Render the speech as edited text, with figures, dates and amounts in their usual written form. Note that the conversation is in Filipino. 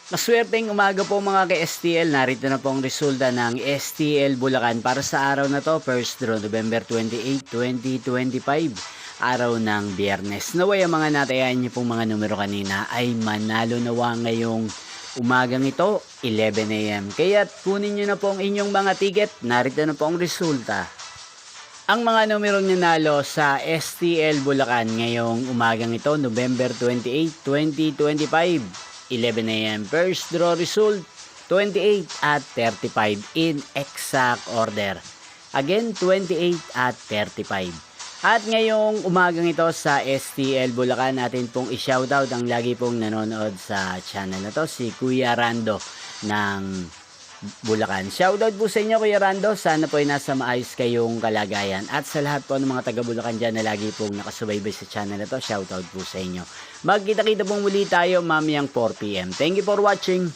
Maswerteng umaga po mga ka-STL. Narito na po ang resulta ng STL Bulacan para sa araw na to, first draw November 28, 2025, araw ng Biyernes. Naway ang mga natayan niyo pong mga numero kanina ay manalo nawa ngayong umagang ito, 11 AM. Kaya kunin niyo na po ang inyong mga ticket. Narito na po ang resulta. Ang mga numerong nanalo sa STL Bulacan ngayong umagang ito, November 28, 2025. 11 AM. First draw result, 28 at 35 in exact order. Again, 28 at 35. At ngayong umagang ito sa STL Bulacan, natin pong i-shoutout ang lagi pong nanonood sa channel na to, si Kuya Rando ng Bulacan. Shoutout po sa inyo Kuya Rando, sana po ay nasa maayos kayong kalagayan. At sa lahat po ng mga taga Bulacan dyan na lagi pong nakasubaybay sa channel na to, shoutout po sa inyo. Magkita-kita pong muli tayo mamayang 4 PM. Thank you for watching.